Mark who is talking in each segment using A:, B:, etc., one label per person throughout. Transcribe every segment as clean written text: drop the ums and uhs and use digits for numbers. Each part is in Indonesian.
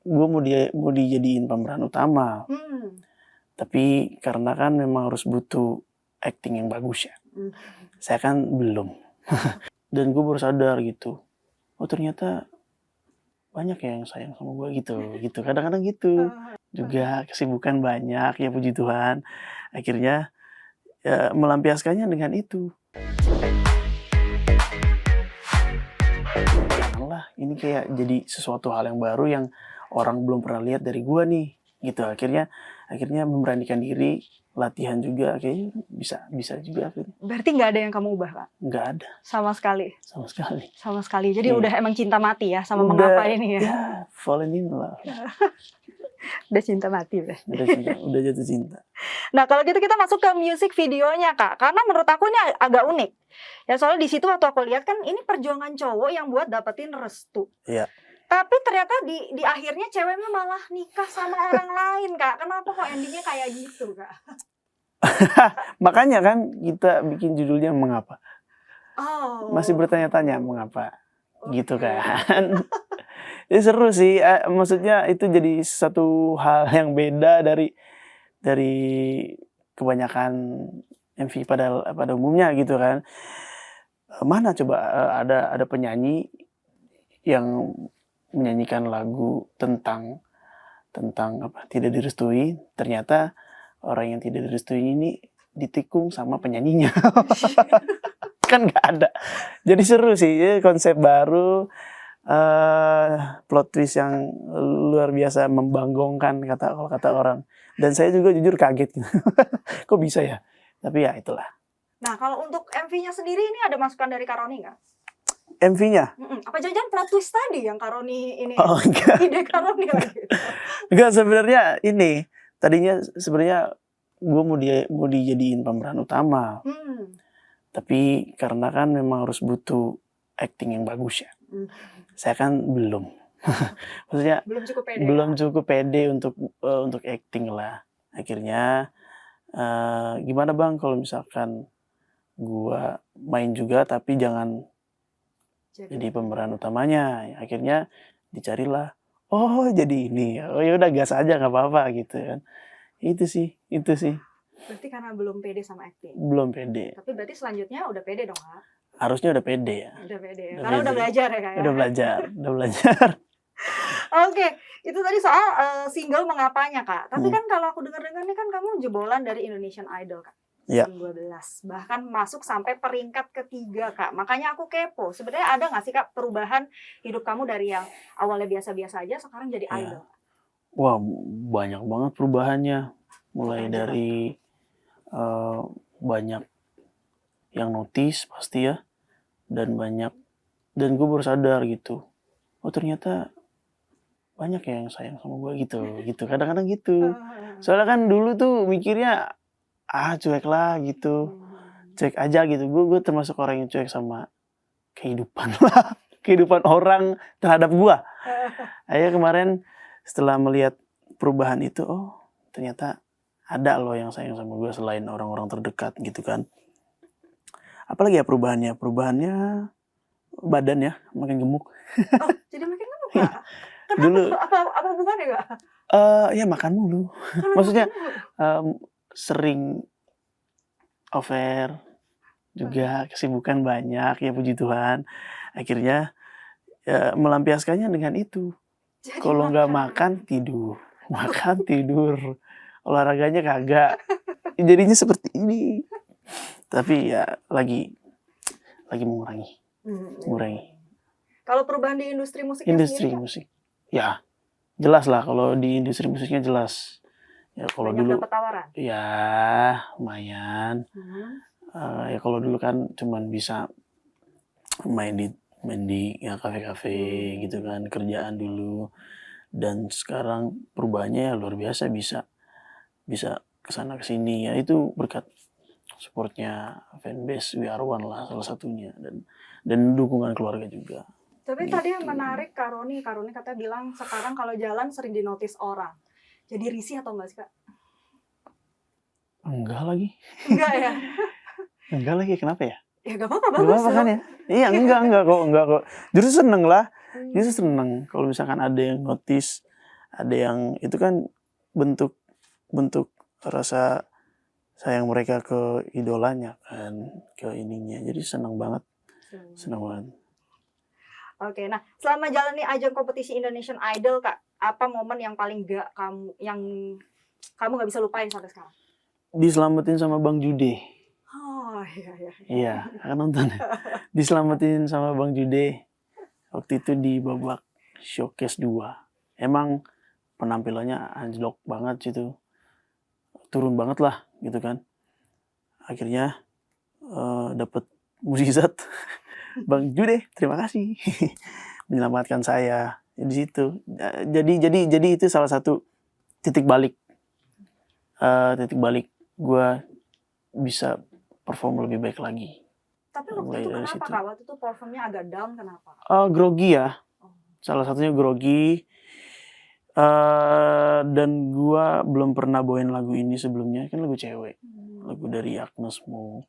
A: gue mau dijadiin pemeran utama. Tapi karena kan memang harus butuh acting yang bagus ya. Saya kan belum. Dan gue baru sadar gitu. Oh ternyata banyak ya yang sayang sama gue gitu. Kadang-kadang gitu. Juga kesibukan banyak ya puji Tuhan. Akhirnya ya, melampiaskannya dengan itu. Janganlah ini kayak jadi sesuatu hal yang baru yang orang belum pernah lihat dari gue nih. Gitu akhirnya memberanikan diri, latihan juga kayaknya bisa juga akhirnya.
B: Berarti nggak ada yang kamu ubah, Kak?
A: Nggak ada.
B: Sama sekali. Jadi
A: Iya.
B: Udah emang cinta mati ya sama
A: Udah,
B: mengapa ini ya.
A: Ya, fallen in love.
B: Udah cinta mati udah.
A: Udah jatuh cinta.
B: Nah kalau gitu kita masuk ke music videonya, Kak. Karena menurut aku ini agak unik. Ya soalnya di situ waktu aku lihat kan ini perjuangan cowok yang buat dapetin restu.
A: Iya.
B: Tapi ternyata di akhirnya ceweknya malah nikah sama orang lain, Kak. Kenapa kok endingnya kayak gitu, Kak?
A: Makanya kan kita bikin judulnya Mengapa.
B: Oh.
A: Masih bertanya-tanya mengapa. Gitu kan. Jadi seru sih. Maksudnya itu jadi satu hal yang beda dari kebanyakan MV pada umumnya gitu kan. Mana coba ada penyanyi yang menyanyikan lagu tentang apa tidak direstui, ternyata orang yang tidak direstui ini ditikung sama penyanyinya. Kan nggak ada. Jadi seru sih, konsep baru, plot twist yang luar biasa membanggongkan kalau kata orang. Dan saya juga jujur kaget. Kok bisa ya? Tapi ya itulah.
B: Nah kalau untuk MV-nya sendiri ini ada masukan dari Karoni nggak?
A: MV-nya?
B: Apa jangan plot twist tadi yang Karoni ini?
A: Oh enggak.
B: Ide Karoni lagi.
A: Enggak, sebenarnya ini. Tadinya sebenarnya gue mau dijadiin pemeran utama. Tapi karena kan memang harus butuh acting yang bagus ya. Saya kan belum. Maksudnya belum cukup pede untuk acting lah. Akhirnya gimana Bang kalau misalkan gue main juga tapi jangan jadi pemeran utamanya. Akhirnya dicarilah, oh jadi ini, oh ya udah gas aja nggak apa-apa gitu kan. Itu sih.
B: Berarti karena belum pede sama acting.
A: Belum pede.
B: Tapi berarti selanjutnya udah pede dong, Kak?
A: Harusnya udah pede ya.
B: Udah pede ya. Karena udah belajar ya, Kak ya.
A: Udah belajar.
B: Oke, itu tadi soal single Mengapanya, Kak. Tapi kan kalau aku dengar-dengar nih kan kamu jebolan dari Indonesian Idol, Kak.
A: Iya.
B: 2012. Bahkan masuk sampai peringkat ketiga, Kak. Makanya aku kepo. Sebenarnya ada nggak sih, Kak, perubahan hidup kamu dari yang awalnya biasa-biasa aja sekarang jadi idol?
A: Wah, banyak banget perubahannya. Mulai dari banyak yang notice pasti ya. Dan gue baru sadar gitu. Oh ternyata banyak ya yang sayang sama gue gitu. Kadang-kadang gitu. Soalnya kan dulu tuh mikirnya cuek lah gitu, cuek aja gitu. Gue termasuk orang yang cuek sama kehidupan lah, kehidupan orang terhadap gue. Akhirnya kemarin setelah melihat perubahan itu, oh ternyata ada loh yang sayang sama gue selain orang-orang terdekat gitu kan. Apalagi ya perubahannya badan ya makin gemuk.
B: Oh jadi makin gemuk Kak? Kenapa?
A: Dulu
B: apa hubungannya Kak?
A: Ya makan mulu. Maksudnya sering over, juga kesibukan banyak ya puji Tuhan. Akhirnya ya, melampiaskannya dengan itu. Kalau nggak makan tidur, olahraganya kagak. Jadinya seperti ini. Tapi ya lagi mengurangi.
B: Kalau perubahan di industri musik
A: musik, ya jelas lah. Kalau di industri musiknya jelas. Ya kalau dulu
B: dapat tawaran.
A: Ya lumayan. Ya kalau dulu kan cuman bisa main di ya kafe-kafe gitu kan, kerjaan dulu. Dan sekarang perubahannya ya luar biasa, bisa kesana kesini ya, itu berkat supportnya fanbase We Are One lah salah satunya, dan dukungan keluarga juga.
B: Tapi tadi yang menarik Karoni katanya bilang sekarang kalau jalan sering dinotis orang. Jadi risih atau enggak sih Kak?
A: Enggak lagi.
B: Enggak ya?
A: Enggak lagi, kenapa ya?
B: Ya gak apa-apa, bagus.
A: Gak apa-apa kan ya? Iya, enggak kok. Justru seneng lah. Justru seneng kalau misalkan ada yang notice, ada yang itu kan bentuk bentuk rasa sayang mereka ke idolanya kan, ke ininya. Jadi senang banget.
B: Oke, nah selama jalani ajang kompetisi Indonesian Idol Kak, apa momen yang paling kamu nggak bisa lupain sampai sekarang?
A: Diselamatin sama Bang Jude.
B: Oh iya.
A: Iya, kan nonton ya. Diselamatin sama Bang Jude. Waktu itu di babak showcase 2. Emang penampilannya anjlok banget situ. Turun banget lah gitu kan. Akhirnya dapat mukjizat. Bang Jude, terima kasih. Menyelamatkan saya di situ. Jadi itu salah satu titik balik. Titik balik gue bisa perform lebih baik lagi.
B: Tapi waktu itu kenapa Kak? Waktu itu performnya agak down, kenapa?
A: Grogi ya. Salah satunya grogi. Dan gue belum pernah bawain lagu ini sebelumnya. Kan lagu cewek. Lagu dari Agnes Mo.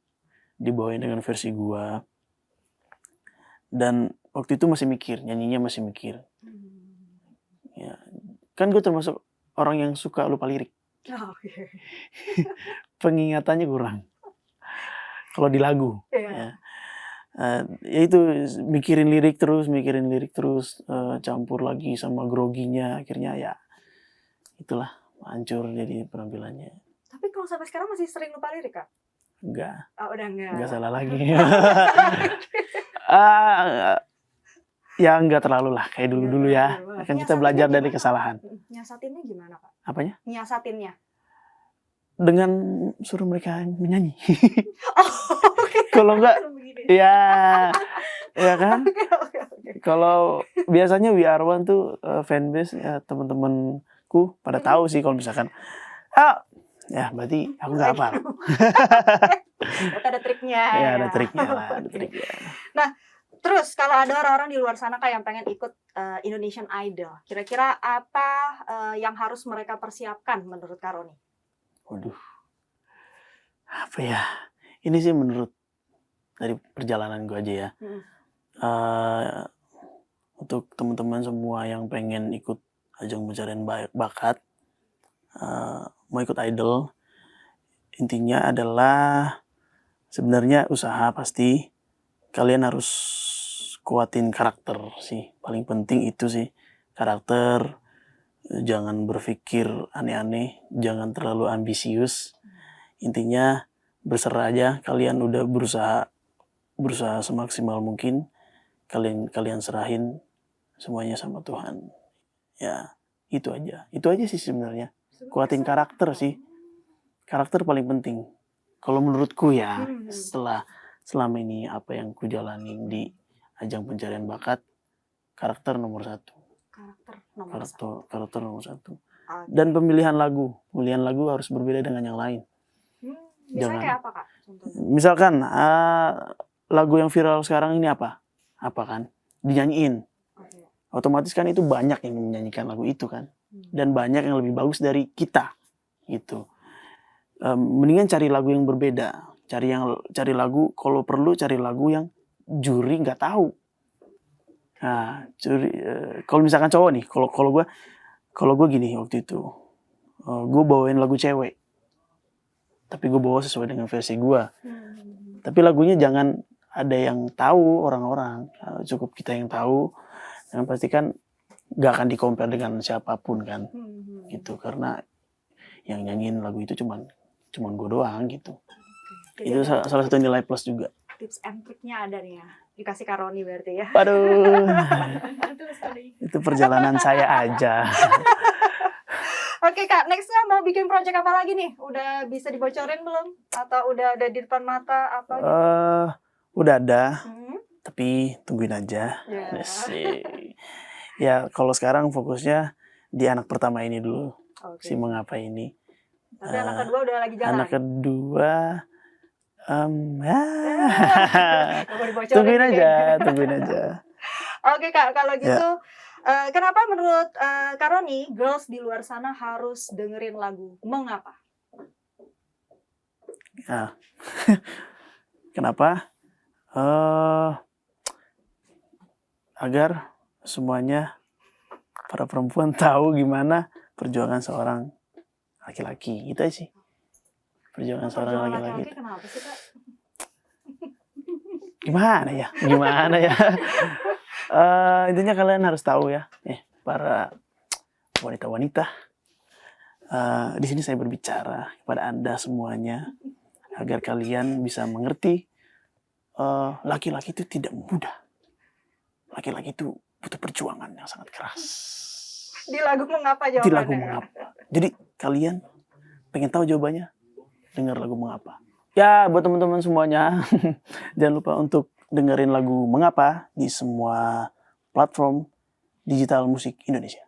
A: Dibawain dengan versi gue. Dan waktu itu masih mikir. Nyanyinya masih mikir. Ya. Kan gue termasuk orang yang suka lupa lirik. Pengingatannya kurang. Kalau di lagu. Ya. Ya itu mikirin lirik terus campur lagi sama groginya, akhirnya ya itulah hancur jadi penampilannya.
B: Tapi kalau sampai sekarang masih sering lupa lirik Kak?
A: Enggak.
B: Oh, udah enggak.
A: Enggak salah lagi. Ya enggak terlalu lah kayak dulu ya. Kan kita belajar dari kesalahan.
B: Nyiasatinnya gimana Kak?
A: Apanya?
B: Nyiasatinnya.
A: Dengan suruh mereka menyanyi. Kalau enggak ya kan. Kalau biasanya We Are One tuh fanbase ya, teman-temanku pada tahu sih kalau misalkan ya berarti aku nggak hafal.
B: Ada triknya.
A: Ya ada triknya lah, ada triknya.
B: Nah, terus kalau ada orang-orang di luar sana Kak yang pengen ikut Indonesian Idol, kira-kira apa yang harus mereka persiapkan menurut Kak Roni?
A: Waduh, apa ya? Ini sih menurut dari perjalanan gue aja ya. Untuk teman-teman semua yang pengen ikut ajang pencarian bakat, mau ikut idol, intinya adalah sebenarnya usaha pasti. Kalian harus kuatin karakter sih, paling penting itu sih, karakter. Jangan berpikir aneh-aneh, jangan terlalu ambisius. Intinya berserah aja, kalian udah berusaha semaksimal mungkin, kalian serahin semuanya sama Tuhan. Ya, itu aja sih sebenarnya. Kuatin karakter sih. Karakter paling penting. Kalau menurutku ya, selama ini apa yang ku jalani di ajang pencarian bakat, karakter nomor 1. Karakter nomor 1. Dan pemilihan lagu harus berbeda dengan yang lain.
B: Misalnya kayak apa Kak? Contohnya.
A: Misalkan lagu yang viral sekarang ini apa kan dinyanyiin, otomatis kan itu banyak yang menyanyikan lagu itu kan, dan banyak yang lebih bagus dari kita gitu. Mendingan cari lagu yang berbeda, cari lagu, kalau perlu cari lagu yang juri nggak tahu. Nah, kalau misalkan cowok nih, kalau gue gini waktu itu, gue bawain lagu cewek, tapi gue bawa sesuai dengan versi gue. Tapi lagunya jangan ada yang tahu orang-orang, cukup kita yang tahu. Dan pasti kan gak akan di-compare dengan siapapun kan, gitu. Karena yang nyanyiin lagu itu cuman gue doang gitu. Jadi itu salah satu nilai plus juga.
B: Tips and triknya ada nih ya, dikasih Kak Roni berarti ya.
A: Waduh, itu perjalanan saya aja.
B: Oke Kak, nextnya mau bikin project apa lagi nih? Udah bisa dibocorin belum? Atau udah ada di depan mata apa gitu?
A: Udah ada, tapi tungguin aja. Ya kalau sekarang fokusnya di anak pertama ini dulu, si Mengapa ini.
B: Tapi anak kedua udah lagi jalan?
A: Anak kedua, tungguin aja.
B: Oke Kak, kalau gitu kenapa menurut Kak Roni, girls di luar sana harus dengerin lagu Mengapa?
A: Kenapa? Agar semuanya para perempuan tahu gimana perjuangan seorang laki-laki. Gitu aja sih. Perjuangan seorang
B: Perjuangan
A: laki-laki.
B: laki-laki kenapa sih Kak?
A: Gimana ya? Gimana ya? Intinya kalian harus tahu ya, para wanita-wanita. Di sini saya berbicara kepada Anda semuanya agar kalian bisa mengerti laki-laki itu tidak mudah. Laki-laki itu butuh perjuangan yang sangat keras.
B: Di lagu Mengapa jawabannya?
A: Di lagu Mengapa. Jadi kalian pengen tahu jawabannya? Dengar lagu Mengapa. Ya, buat teman-teman semuanya, jangan lupa untuk dengerin lagu Mengapa di semua platform digital musik Indonesia.